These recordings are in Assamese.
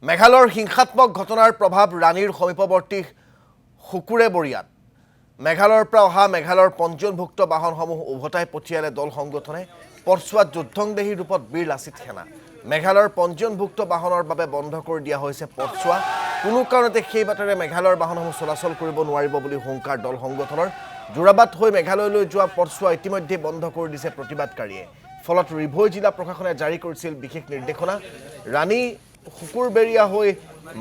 মেঘালয়ৰ হিংসাত্মক ঘটনাৰ প্ৰভাৱ ৰাণীৰ সমীপৱৰ্তী শুকুৰেবৰীয়াত মেঘালয়ৰ পৰা অহা মেঘালয়ৰ পঞ্জীয়নভুক্ত বাহনসমূহ উভতাই পঠিয়ালে দল সংগঠনে পৰচুৱাত যুদ্ধংদেহী ৰূপত বীৰ লাচিত সেনা মেঘালয়ৰ পঞ্জীয়নভুক্ত বাহনৰ বাবে বন্ধ কৰি দিয়া হৈছে পৰচুৱা কোনো কাৰণতে সেই বাটেৰে মেঘালয়ৰ বাহনসমূহ চলাচল কৰিব নোৱাৰিব বুলি হুংকাৰ দল সংগঠনৰ যোৰাবাট হৈ মেঘালয়লৈ যোৱা পৰচুৱা ইতিমধ্যে বন্ধ কৰি দিছে প্ৰতিবাদকাৰীয়ে ফলত ৰিভৈ জিলা প্ৰশাসনে জাৰি কৰিছিল বিশেষ নিৰ্দেশনা ৰাণী শুকুৰবেৰিয়া হৈ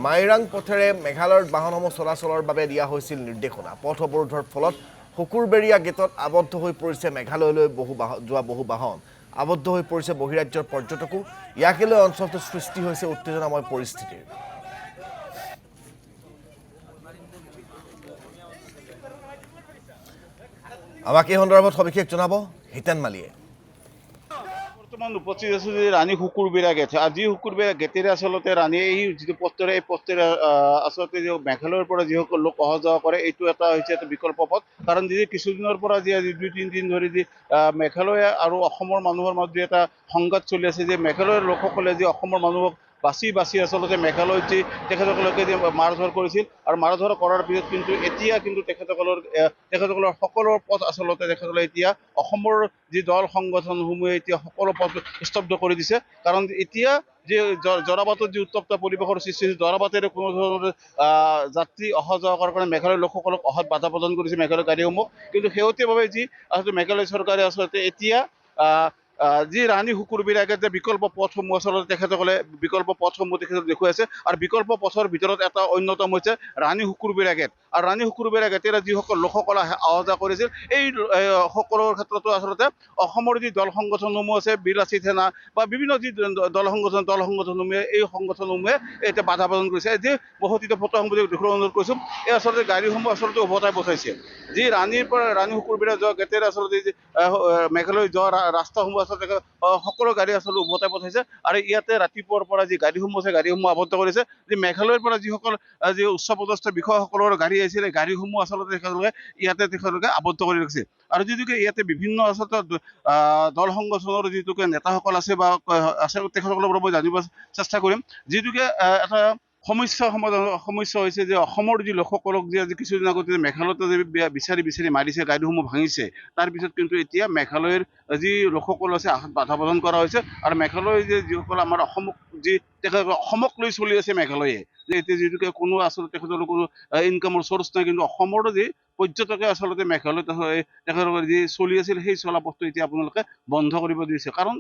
মাইৰাং পথেৰে মেঘালয়ৰ বাহনসমূহ চলাচলৰ বাবে দিয়া হৈছিল নিৰ্দেশনা পথ অৱৰোধৰ ফলত শুকুৰবেৰিয়া গেটত আবদ্ধ হৈ পৰিছে মেঘালয়লৈ বহু বাহন আবদ্ধ হৈ পৰিছে বহিৰাজ্যৰ পৰ্যটকো ইয়াকে লৈ অঞ্চলটোত সৃষ্টি হৈছে উত্তেজনাময় পৰিস্থিতিৰ আমাক এই সন্দৰ্ভত সবিশেষ জনাব হিতেন মালিয়ে বৰ্তমান উপস্থিত আছো যে ৰাণী শুকুৰবেৰিয়া গেট আজি শুকুৰবেৰিয়া গেটেৰে আচলতে ৰাণী এই যিটো পথেৰে এই পথেৰে আচলতে মেঘালয়ৰ পৰা যিসকল লোক অহা যোৱা কৰে এইটো এটা হৈছে এটা বিকল্প পথ কাৰণ যি কিছুদিনৰ পৰা যি আজি 2-3 দিন ধৰি যি মেঘালয় আৰু অসমৰ মানুহৰ মাজত এটা সংঘাত চলি আছে যে মেঘালয়ৰ লোকসকলে যি অসমৰ মানুহক বাছি আচলতে মেঘালয়ত যি তেখেতসকলকে যি মাৰধৰ কৰিছিল আৰু মাৰধৰ কৰাৰ পিছত কিন্তু এতিয়া কিন্তু তেখেতসকলৰ সকলো পথ আচলতে তেখেতসকলে এতিয়া অসমৰ যি দল সংগঠনসমূহে এতিয়া সকলো পথ স্তব্ধ কৰি দিছে কাৰণ এতিয়া যে জৰাবাটত যি উত্তপ্ত পৰিৱেশৰ সৃষ্টি হৈছে জৰাবাটেৰে কোনো ধৰণৰ যাত্ৰী অহা যোৱা কৰাৰ কাৰণে মেঘালয়ৰ লোকসকলক অহাত বাধা প্ৰদান কৰিছে মেঘালয়ৰ গাড়ীসমূহ কিন্তু শেহতীয়াভাৱে যি আচলতে মেঘালয় চৰকাৰে আচলতে এতিয়া যি ৰাণী শুকুৰবেৰিয়া গেট যে বিকল্প পথসমূহ আচলতে তেখেতসকলে বিকল্প পথসমূহ তেখেতসকলে দেখুৱাইছে আৰু বিকল্প পথৰ ভিতৰত এটা অন্যতম হৈছে ৰাণী শুকুৰবেৰিয়া গেট আৰু ৰাণী শুকুৰবেৰিয়া গেটেৰে যিসকল লোকসকল অহা যোৱা কৰিছিল এই সকলৰ ক্ষেত্ৰতো আচলতে অসমৰ যি দল সংগঠনসমূহ আছে বীৰ লাচিত সেনা বা বিভিন্ন যি দল সংগঠনসমূহে এই সংগঠনসমূহে এতিয়া বাধা প্ৰদান কৰিছে যি বহুতিত ফটোসমূহ দেখুৱাবলৈ অনুৰোধ কৰিছোঁ এই আচলতে গাড়ীসমূহ আচলতে উভতাই পঠাইছে যি ৰাণীৰ পৰা ৰাণী শুকুৰবেৰিয়া যোৱা গেটেৰে আচলতে যি মেঘালয় যোৱা ৰাস্তাসমূহ আচলতে সকলো গাড়ী আচলতে উভতাই পঠাইছে আৰু ইয়াতে ৰাতিপুৱাৰ পৰা যি গাড়ীসমূহ আছে গাড়ীসমূহ আবদ্ধ কৰিছে যি মেঘালয়ৰ পৰা যিসকল যি উচ্চপদস্থ বিষয়াসকলৰ গাড়ী আহিছিলে গাড়ীসমূহ আচলতে তেখেতলোকে আবদ্ধ কৰি ৰাখিছে আৰু যিটোকে ইয়াতে বিভিন্ন আচলতে দল সংগঠনৰ যিটোকে নেতাসকল আছে বা আছে তেখেতসকলৰ পৰা মই জানিব চেষ্টা কৰিম যিটোকে এটা সমস্যা হৈছে যে অসমৰ যি লোকসকলক যে আজি কিছুদিন আগতে মেঘালয়তে যে বিচাৰি মাৰিছে গাড়ীসমূহ ভাঙিছে তাৰপিছত কিন্তু এতিয়া মেঘালয়ৰ যি লোকসকল আছে বাধা প্ৰদান কৰা হৈছে আৰু মেঘালয়ৰ যিসকল আমাৰ অসমক যি তেখেতসকল অসমক লৈ চলি আছে মেঘালয়ে যে এতিয়া যিটোকে কোনো আচলতে তেখেতসকলৰ কোনো ইনকামৰ চ'ৰ্চ নাই কিন্তু অসমৰ যি পৰ্যটকে আচলতে মেঘালয়ত তেখেতসকলে যি চলি আছিল সেই চলা পথটো এতিয়া আপোনালোকে বন্ধ কৰিব দিছে কাৰণ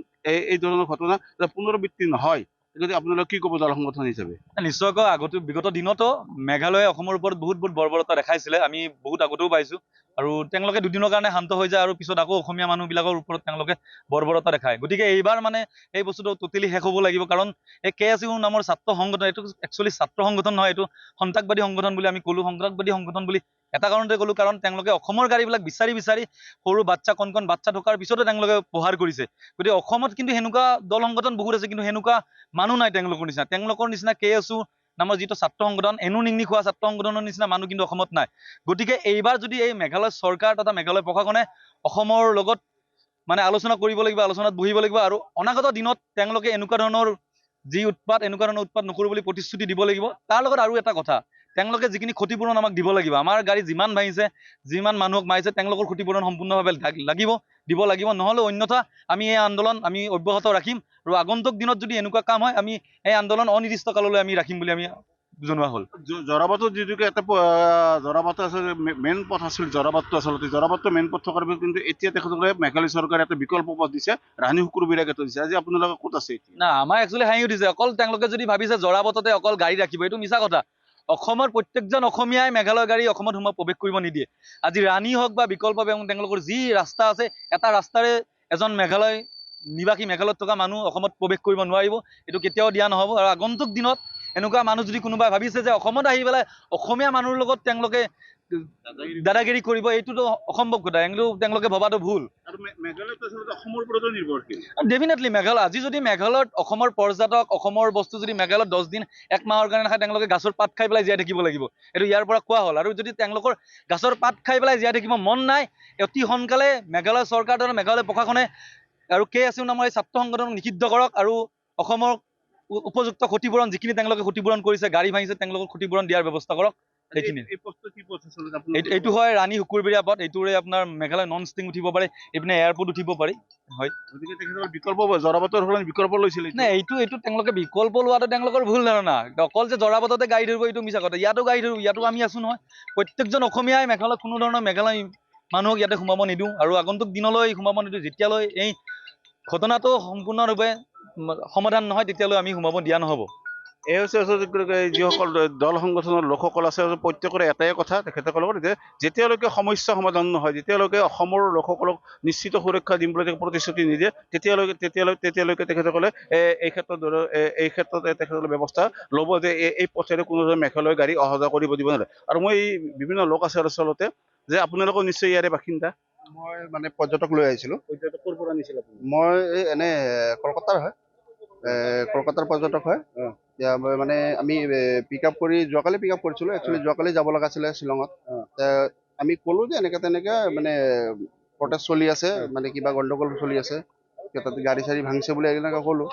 এই ধৰণৰ ঘটনা পুনৰাবৃত্তি নহয় যদি আপোনালোকে কি ক'ব দল সংগঠন হিচাপে নিশ্চয়কৈ বিগত দিনতো মেঘালয়ে অসমৰ ওপৰত বহুত বৰ্বৰতা দেখাইছিলে আমি বহুত আগতেও পাইছো আৰু তেওঁলোকে দুদিনৰ কাৰণে শান্ত হৈ যায় আৰু পিছত আকৌ অসমীয়া মানুহবিলাকৰ ওপৰত তেওঁলোকে বৰ্বৰতা দেখায় গতিকে এইবাৰ মানে এই বস্তুটো টোটেলি শেষ হ'ব লাগিব কাৰণ এই KSU নামৰ ছাত্ৰ সংগঠন এইটো একচুৱেলি ছাত্ৰ সংগঠন নহয় এইটো সন্ত্ৰাসবাদী সংগঠন বুলি আমি ক'লো সন্ত্ৰাসবাদী সংগঠন বুলি এটা কাৰণতে ক'লো কাৰণ তেওঁলোকে অসমৰ গাড়ীবিলাক বিচাৰি সৰু বাচ্চা কণ বাচ্চা থকাৰ পিছতো তেওঁলোকে প্ৰহাৰ কৰিছে গতিকে অসমত কিন্তু সেনেকুৱা দল সংগঠন বহুত আছে কিন্তু সেনেকুৱা মানুহ নাই তেওঁলোকৰ নিচিনা KSU নামৰ যিটো ছাত্ৰ সংগঠন নিংনি খোৱা ছাত্ৰ সংগঠনৰ নিচিনা মানুহ কিন্তু অসমত নাই গতিকে এইবাৰ যদি এই মেঘালয় চৰকাৰ তথা মেঘালয় প্ৰশাসনে অসমৰ লগত মানে আলোচনা কৰিব লাগিব আলোচনাত বহিব লাগিব আৰু অনাগত দিনত তেওঁলোকে এনেকুৱা ধৰণৰ উৎপাত নকৰো বুলি প্ৰতিশ্ৰুতি দিব লাগিব তাৰ লগত আৰু এটা কথা তেওঁলোকে যিখিনি ক্ষতিপূৰণ আমাক দিব লাগিব আমাৰ গাড়ী যিমান ভাঙিছে যিমান মানুহক মাৰিছে তেওঁলোকৰ ক্ষতিপূৰণ সম্পূৰ্ণভাৱে দিব লাগিব নহলে অন্যথা আমি এই আন্দোলন আমি অব্যাহত ৰাখিম আৰু আগন্তুক দিনত যদি এনেকুৱা কাম হয় আমি এই আন্দোলন অনিৰ্দিষ্ট কাললৈ আমি ৰাখিম বুলি আমি জনোৱা হ'ল জৰাবাটত যিটোকে এটা জৰাবাট আচলতে মেইন পথ আছিল জৰাবাটটো মেইন পথ থকাৰ পিছত কিন্তু এতিয়া তেখেতসকলে মেঘালয় চৰকাৰে এটা বিকল্প পথ দিছে ৰাণী শুকুৰবেৰিয়া গেটত দিছে আজি আপোনালোকে ক'ত আছে না আমাৰ একচুৱেলি হাঁহি উঠিছে অকল তেওঁলোকে যদি ভাবিছে জৰাবাটতে অকল গাড়ী ৰাখিব এইটো মিছা কথা অসমৰ প্ৰত্যেকজন অসমীয়াই মেঘালয় গাড়ী অসমত প্ৰৱেশ কৰিব নিদিয়ে আজি ৰাণী হওক বা বিকল্প তেওঁলোকৰ যি ৰাস্তা আছে এটা ৰাস্তাৰে এজন মেঘালয় নিবাসী মেঘালয়ত থকা মানুহ অসমত প্ৰৱেশ কৰিব নোৱাৰিব এইটো কেতিয়াও দিয়া নহ'ব আৰু আগন্তুক দিনত এনেকুৱা মানুহ যদি কোনোবাই ভাবিছে যে অসমত আহি পেলাই অসমীয়া মানুহৰ লগত তেওঁলোকে দাদাগিৰি কৰিব এইটোতো অসম্ভৱ কথা তেওঁলোকে ভবাটো ভুল আৰু মেঘালয়ত আচলতে অসমৰ ওপৰতো নিৰ্ভৰশীল ডেফিনেটলি মেঘালয় আজি যদি মেঘালয়ত অসমৰ পৰ্যটক অসমৰ বস্তু যদি মেঘালয়ত 10 দিন 1 মাহৰ কাৰণে নাখায় তেওঁলোকে গাছৰ পাত খাই পেলাই জীয়াই থাকিব লাগিব এইটো ইয়াৰ পৰা কোৱা হ'ল আৰু যদি তেওঁলোকৰ গাছৰ পাত খাই পেলাই জীয়াই থাকিব মন নাই অতি সোনকালে মেঘালয় চৰকাৰ মেঘালয় প্ৰশাসনে আৰু KSU নামৰ এই ছাত্ৰ সংগঠনক নিষিদ্ধ কৰক আৰু অসমৰ উপযুক্ত ক্ষতিপূৰণ যিখিনি তেওঁলোকে ক্ষতিপূৰণ কৰিছে, গাড়ী ভাঙিছে, তেওঁলোকক ক্ষতিপূৰণ দিয়াৰ ব্যৱস্থা কৰক। সেইখিনি এই পথটো কি পথ আচলতে এইটো হয় ৰাণী শুকুৰবেৰীয়া পথ। এইটোৰে আপোনাৰ মেঘালয় নন ষ্টিং উঠিব পাৰে, এইপিনে এয়াৰপৰ্ট উঠিব পাৰি। হয়, গতিকে তেখেতসকলে বিকল্প জৰাবাটৰ সলনি বিকল্প লৈছিল নাই এইটো তেওঁলোকে বিকল্প লোৱাটো তেওঁলোকৰ ভুল ধাৰণা। অকল যে জৰাবাটতে গাড়ী ধৰিব এইটো মিছা কথা। ইয়াতো গাড়ী ধৰিব, ইয়াতো আমি আছো নহয়। প্ৰত্যেকজন অসমীয়াই মেঘালয় কোনো ধৰণৰ মেঘালয় মানুহক ইয়াতে সোমাব নিদিওঁ আৰু আগন্তুক দিনলৈ সোমাব নিদিওঁ। যেতিয়ালৈ এই ঘটনাটো সম্পূৰ্ণৰূপে সমাধান নহয় তেতিয়ালৈ আমি সোমাব দিয়া নহ'ব। এই হৈছে আচলতে যিসকল দল সংগঠনৰ লোকসকল আছে প্ৰত্যেকৰে এটাই কথা তেখেতসকলৰ যে যেতিয়ালৈকে সমস্যা সমাধান নহয়, যেতিয়ালৈকে অসমৰ লোকসকলক নিশ্চিত সুৰক্ষা দিম বুলি প্ৰতিশ্ৰুতি নিদিয়ে, তেতিয়ালৈকে তেখেতসকলে এই ক্ষেত্ৰত তেখেতসকলে ব্যৱস্থা ল'ব যে এই পথেৰে কোনো ধৰণৰ মেঘালয় গাড়ী অহা যোৱা কৰিব দিব নোৱাৰে। আৰু মই বিভিন্ন লোক আছে আচলতে যে আপোনালোকৰ নিশ্চয় ইয়াৰে বাসিন্দা। মই মানে পৰ্যটক লৈ আহিছিলোঁ। পৰ্যটক ক'ৰ পৰা নিছিল আপুনি? মই এই এনে কলকাতাৰ হয়, কলকাতাৰ পৰ্যটক হয়। এতিয়া মই মানে আমি পিক আপ কৰি যোৱাকালি পিক আপ কৰিছিলোঁ। একচুৱেলি যোৱাকালি যাব লগা আছিলে শ্বিলঙত। আমি ক'লোঁ যে এনেকৈ মানে প্ৰটেষ্ট চলি আছে, মানে কিবা গণ্ডগোল চলি আছে, তাতে গাড়ী চাড়ী ভাঙিছে বুলি এনেকৈ ক'লোঁ।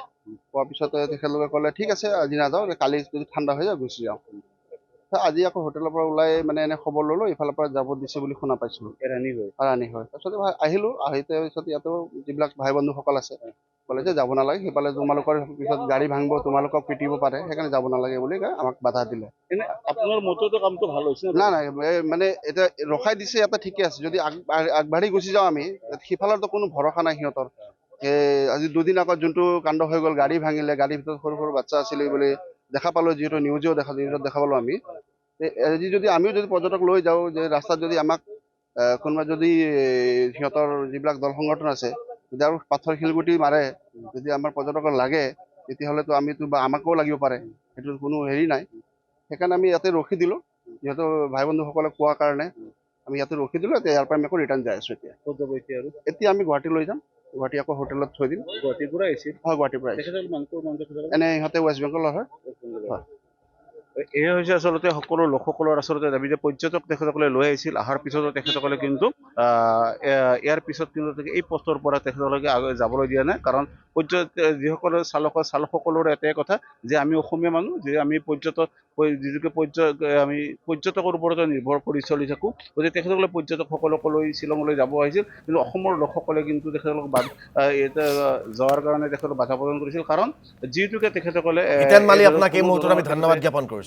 কোৱাৰ পিছতে তেখেতলোকে ক'লে ঠিক আছে আজি নাযাওঁ, কালি যদি ঠাণ্ডা হৈ যায় গুচি যাওঁ। আজি আকৌ হোটেলৰ পৰা ওলাই মানে এনে খবৰ ল'লোঁ, ইফালৰ পৰা যাব দিছে বুলি শুনা পাইছিলোঁ। ৰাণী হয়। তাৰপিছতে আহিলোঁ, পিছত ইয়াতো যিবিলাক ভাই বন্ধুসকল আছে ক'লে যে যাব নালাগে, সিফালে তোমালোকৰ পিছত গাড়ী ভাঙিব, তোমালোকক পিটিব পাৰে, সেইকাৰণে যাব নালাগে বুলি আমাক বাধা দিলে। এনে আপোনাৰ মতেতো কামটো ভাল হৈছে নাই মানে এতিয়া ৰখাই দিছে ইয়াতে ঠিকে আছে। যদি আগবাঢ়ি গুচি যাওঁ আমি, সিফালৰতো কোনো ভৰসা নাই সিহঁতৰ। আজি দুদিন আগত যোনটো কাণ্ড হৈ গ'ল, গাড়ী ভাঙিলে, গাড়ীৰ ভিতৰত সৰু সৰু বাচ্চা আছিলে বুলি দেখা পালোঁ, যিহেতু নিউজত দেখা পালোঁ আমি। আজি যদি আমিও যদি পৰ্যটক লৈ যাওঁ, যে ৰাস্তাত যদি আমাক কোনোবা যদি সিহঁতৰ যিবিলাক দল সংগঠন আছে যদি আৰু পাথৰ শিলগুটি মাৰে, যদি আমাৰ পৰ্যটকৰ লাগে, তেতিয়াহ'লেতো বা আমাকো লাগিব পাৰে, সেইটো কোনো হেৰি নাই। সেইকাৰণে আমি ইয়াতে ৰখি দিলোঁ, যিহেতু ভাই বন্ধুসকলে কোৱাৰ কাৰণে আমি ইয়াতে ৰখি দিলোঁ। এতিয়া ইয়াৰ পৰা আমি আকৌ ৰিটাৰ্ণ যাই আছোঁ। ক'ত যাব এতিয়া আৰু? এতিয়া আমি গুৱাহাটী লৈ যাম, গুৱাহাটী আকৌ হোটেলত থৈ দিম। গুৱাহাটীৰ পৰা আহিছিল? হয়, গুৱাহাটীৰ পৰা আহিছোঁ। এনে ইহঁতে ৱেষ্ট বেংগলৰ হয়। এয়া হৈছে আচলতে সকলো লোকসকলৰ আচলতে দাবী যে পৰ্যটক তেখেতসকলে লৈ আহিছিল, অহাৰ পিছতো তেখেতসকলে কিন্তু ইয়াৰ পিছত কিন্তু এই পথৰ পৰা তেখেতসকলে যাবলৈ দিয়া নাই। কাৰণ যিসকলে চালকসকলৰ এটাই কথা যে আমি অসমীয়া মানুহ, যে আমি আমি পৰ্যটকৰ ওপৰতে নিৰ্ভৰ কৰি চলি থাকোঁ। গতিকে তেখেতসকলে পৰ্যটকসকলক লৈ শ্বিলঙলৈ যাব আহিছিল, কিন্তু অসমৰ লোকসকলে কিন্তু তেখেতসকলক যোৱাৰ কাৰণে তেখেতসকলক বাধা প্ৰদান কৰিছিল। কাৰণ যিহেতুকে তেখেতসকলে হিতেন মালি, আপোনাক এই মুহূৰ্তত আমি ধন্যবাদ জ্ঞাপন কৰিছোঁ।